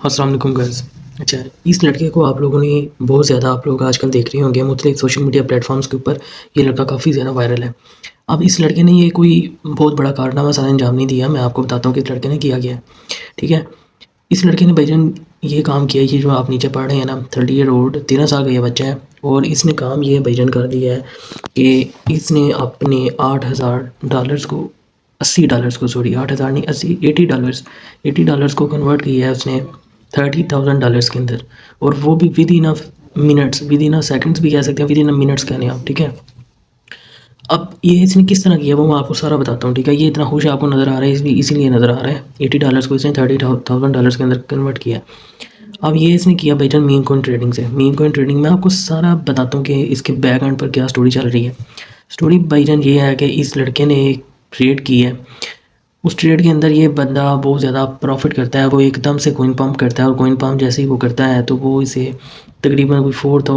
अस्सलाम वालेकुम गाइस। अच्छा, इस लड़के को आप लोगों ने बहुत ज़्यादा आप लोग आजकल देख रहे होंगे मुख्तलिफ सोशल मीडिया प्लेटफॉर्म्स के ऊपर। ये लड़का काफ़ी ज़्यादा वायरल है। अब इस लड़के ने ये कोई बहुत बड़ा कारनामा सारा अंजाम नहीं दिया। मैं आपको बताता हूँ कि इस लड़के ने किया क्या है। ठीक है, इस लड़के ने भाईजान ये काम किया, ये जो आप नीचे पढ़ रहे हैं ना, 30 ईयर ओल्ड 13 साल का ये बच्चा है। और इसने काम ये भाईजान कर दिया है कि इसने अपने $8,000 को, $80 को, सॉरी 8,000 नहीं, 80 $80 को कन्वर्ट किया है उसने $30,000 के अंदर। और वो भी with in a minutes, with in a seconds भी कह सकते हैं, विद इन अ मिनट्स कहने आप। ठीक है, अब ये इसने किस तरह किया वो मैं आपको सारा बताता हूँ। ठीक है, ये इतना खुश आपको नज़र आ रहा है, इसीलिए नज़र आ रहा है। $80 को इसने $30,000 के अंदर कन्वर्ट किया। अब ये इसने किया भाईजान मीम कॉइन ट्रेडिंग से। मीम कॉइन ट्रेडिंग में आपको सारा बताता हूँ कि इसके बैक एंड पर क्या स्टोरी चल रही है। स्टोरी भाईजान ये है कि इस लड़के ने एक ट्रेड की है। उस ट्रेड के अंदर ये बंदा बहुत ज़्यादा प्रॉफिट करता है। वो एकदम से कॉइन पम्प करता है और कॉइन पम्प जैसे ही वो करता है तो वो इसे तकरीबन कोई 4 तो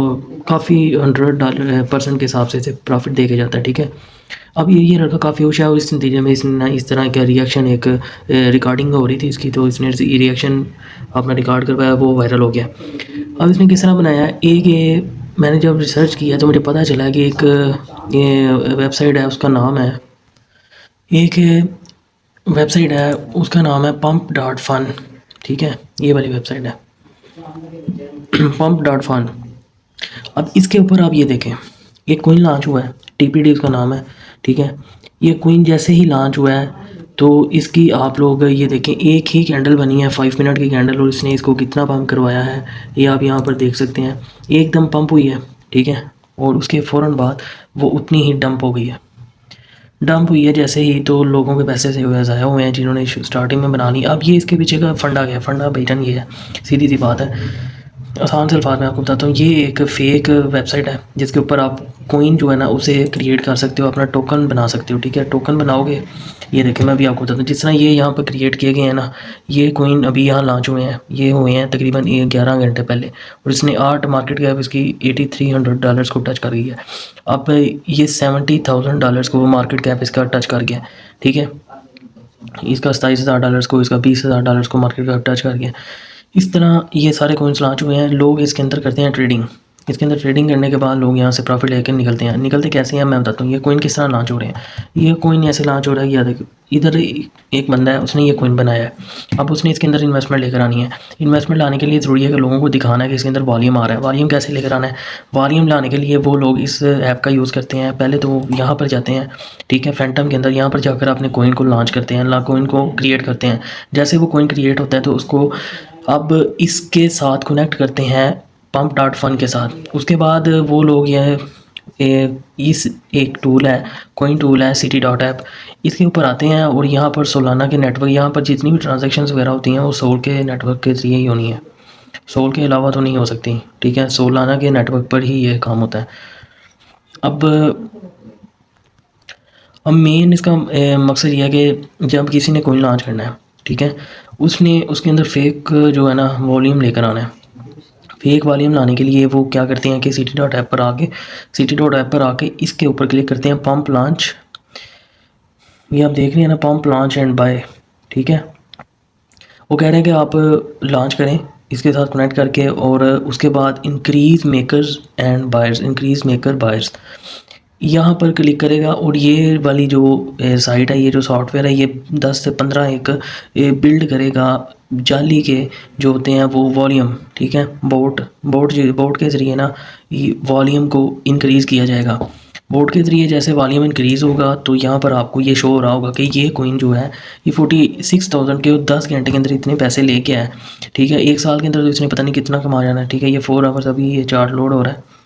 काफ़ी $100% के हिसाब से इसे प्रॉफिट दे के जाता है। ठीक है, अब ये लड़का काफ़ी होशियार है और इस नतीजे में इसने ना इस तरह का रिएक्शन, एक रिकॉर्डिंग हो रही थी इसकी, तो इसने रिएक्शन अपना रिकॉर्ड करवाया, वो वायरल हो गया। अब इसने किस तरह बनाया है, एक ये मैंने जब रिसर्च किया तो मुझे पता चला कि एक ये वेबसाइट है, उसका नाम है, एक वेबसाइट है उसका नाम है pump.fun। ठीक है, ये वाली वेबसाइट है pump.fun। अब इसके ऊपर आप ये देखें, एक कोइन लॉन्च हुआ है, TPD उसका नाम है। ठीक है, ये कोइन जैसे ही लॉन्च हुआ है तो इसकी आप लोग ये देखें, एक ही कैंडल बनी है 5 मिनट की कैंडल, और इसने इसको कितना पंप करवाया है ये आप यहाँ पर देख सकते हैं। एकदम पंप हुई है। ठीक है, और उसके फ़ौरन बाद वो उतनी ही डंप हो गई है। डंप हुई है जैसे ही तो लोगों के पैसे से ज़ाया हुए हैं जिन्होंने स्टार्टिंग में बना ली। अब ये इसके पीछे का फंडा क्या है, फंडा बेटन ये है, सीधी सी बात है, आसान से अल्फाज में आपको बताता हूँ। ये एक फ़ेक वेबसाइट है जिसके ऊपर आप कोइन जो है ना उसे क्रिएट कर सकते हो, अपना टोकन बना सकते हो। ठीक है, टोकन बनाओगे, ये देखें मैं अभी आपको बताता हूँ, जिस तरह ये यहाँ पर क्रिएट किए गए हैं ना, ये कोइन अभी यहाँ लॉन्च हुए हैं, ये हुए हैं तकरीबन 11 घंटे पहले, और इसने आर्ट मार्केट कैप इसकी $8,300 को टच कर गई है। अब ये $70,000 को मार्केट कैप इसका टच कर गया। ठीक है, इसका $27,000 को, इसका $20,000 को मार्केट कैप टच कर गया। इस तरह ये सारे कॉइन्स लॉन्च हुए हैं। लोग इसके अंदर करते हैं ट्रेडिंग। इसके अंदर ट्रेडिंग करने के बाद लोग यहाँ से प्रॉफिट लेकर निकलते हैं। निकलते कैसे हैं मैं बताता हूँ। ये कॉइन किस तरह लॉन्च हो रहे हैं। ये कॉइन ऐसे लॉन्च हो रहा है, याद देखो, इधर एक बंदा है, उसने ये कॉइन बनाया है। अब उसने इसके अंदर इन्वेस्टमेंट लेकर आनी है। इन्वेस्टमेंट लाने के लिए ज़रूरी है कि लोगों को दिखाना है कि इसके अंदर वॉल्यूम आ रहा है। वॉल्यूम कैसे लेकर आना है, वॉल्यूम लाने के लिए वो लोग इस ऐप का यूज़ करते हैं। पहले तो यहाँ पर जाते हैं, ठीक है, फैंटम के अंदर, यहाँ पर जाकर अपने कॉइन को लॉन्च करते हैं, कॉइन को क्रिएट करते हैं। जैसे वो कॉइन क्रिएट होता है तो उसको अब इसके साथ कनेक्ट करते हैं pump.fun के साथ। उसके बाद वो लोग इस एक टूल है, कॉइन टूल है, city.app, इसके ऊपर आते हैं और यहाँ पर सोलाना के नेटवर्क, यहाँ पर जितनी भी ट्रांजैक्शंस वगैरह होती हैं वो सोल के नेटवर्क के ज़रिए ही होनी है, सोल के अलावा तो नहीं हो सकती। ठीक है, सोलाना के नेटवर्क पर ही ये काम होता है। अब मेन इसका मकसद ये है कि जब किसी ने कॉइन लॉन्च करना है, ठीक है, उसने उसके अंदर फेक जो है ना वॉल्यूम लेकर आना है। फेक वॉल्यूम लाने के लिए वो क्या करते हैं कि city.app पर आके इसके ऊपर क्लिक करते हैं पंप लॉन्च। ये आप देख रहे हैं ना, पंप लॉन्च एंड बाय। ठीक है, वो कह रहे हैं कि आप लॉन्च करें इसके साथ कनेक्ट करके, और उसके बाद increase makers and buyers, increase maker buyers, यहाँ पर क्लिक करेगा। और ये वाली जो साइट है, ये जो सॉफ्टवेयर है, ये 10 से 15 एक बिल्ड करेगा जाली के जो होते हैं वो वॉल्यूम। ठीक है, बोट के ज़रिए ना ये वॉल्यूम को इंक्रीज़ किया जाएगा। बोट के ज़रिए जैसे वॉल्यूम इंक्रीज़ होगा तो यहाँ पर आपको ये शो हो रहा होगा कि ये कॉइन जो है ये 46,000 के 10 घंटे के अंदर इतने पैसे लेके आए। ठीक है, एक साल के अंदर तो इसने पता नहीं कितना कमा जाना है। ठीक है, ये 4 आवर्स अभी ये चार्ट लोड हो रहा है।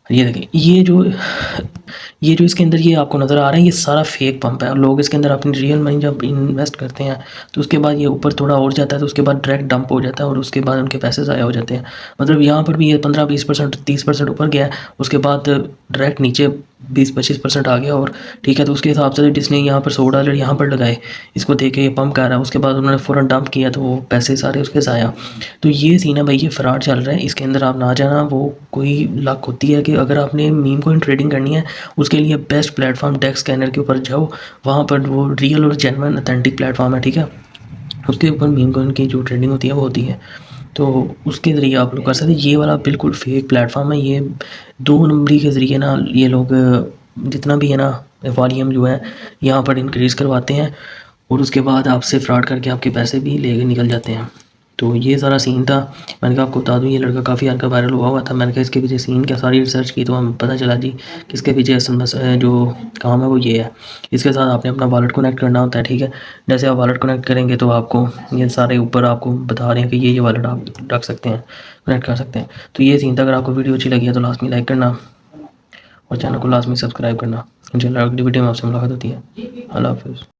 ये देखें, ये जो इसके अंदर ये आपको नज़र आ रहा है, ये सारा फेक पंप है। और लोग इसके अंदर अपनी रियल मनी जब इन्वेस्ट करते हैं तो उसके बाद ये ऊपर थोड़ा और जाता है, तो उसके बाद डायरेक्ट डंप हो जाता है और उसके बाद उनके पैसे ज़ाया हो जाते हैं। मतलब यहाँ पर भी ये 15-20% 30% ऊपर गया है, उसके बाद डायरेक्ट नीचे 20-25% आ गया। और ठीक है, तो उसके हिसाब से जिसने यहाँ पर $100 यहाँ पर लगाए, इसको देख के ये पंप कर रहा है, उसके बाद उन्होंने फ़ौरन डंप किया तो वो पैसे सारे उसके ज़ाया। तो ये सीन है भाई, ये फ्रॉड चल रहा है। इसके अंदर आप ना जाना, वो कोई लक होती है कि अगर आपने मीम कॉइन ट्रेडिंग करनी है उसके लिए बेस्ट प्लेटफॉर्म डेक्स स्कैनर के ऊपर जाओ, वहाँ पर वो रियल और जेन्युइन ऑथेंटिक प्लेटफॉर्म है। ठीक है, उसके ऊपर मीम कॉइन की जो ट्रेडिंग होती है वो होती है, तो उसके ज़रिए आप लोग कर सकते हैं। ये वाला बिल्कुल फेक प्लेटफॉर्म है, ये 2 नंबरी के ज़रिए ना ये लोग जितना भी है ना वॉल्यूम जो है यहाँ पर इंक्रीज़ करवाते हैं और उसके बाद आपसे फ्रॉड करके आपके पैसे भी ले निकल जाते हैं। तो ये सारा सीन था। मैंने कहा आपको बता दूँ, ये लड़का काफ़ी हल्का वायरल हुआ था। मैंने कहा इसके पीछे सीन क्या, सारी रिसर्च की तो हमें पता चला जी कि इसके पीछे असल जो काम है वो ये है। इसके साथ आपने अपना वॉलेट कनेक्ट करना होता है, ठीक है। जैसे आप वॉलेट कनेक्ट करेंगे तो आपको ये सारे ऊपर आपको बता रहे हैं कि ये वॉलेट आप रख सकते हैं, कनेक्ट कर सकते हैं। तो ये सीन था। अगर आपको वीडियो अच्छी लगी है तो लास्ट में लाइक करना और चैनल को लास्ट में सब्सक्राइब करना। इंशाल्लाह अगली वीडियो में आपसे मुलाकात होती है। अल्लाह हाफ़िज़।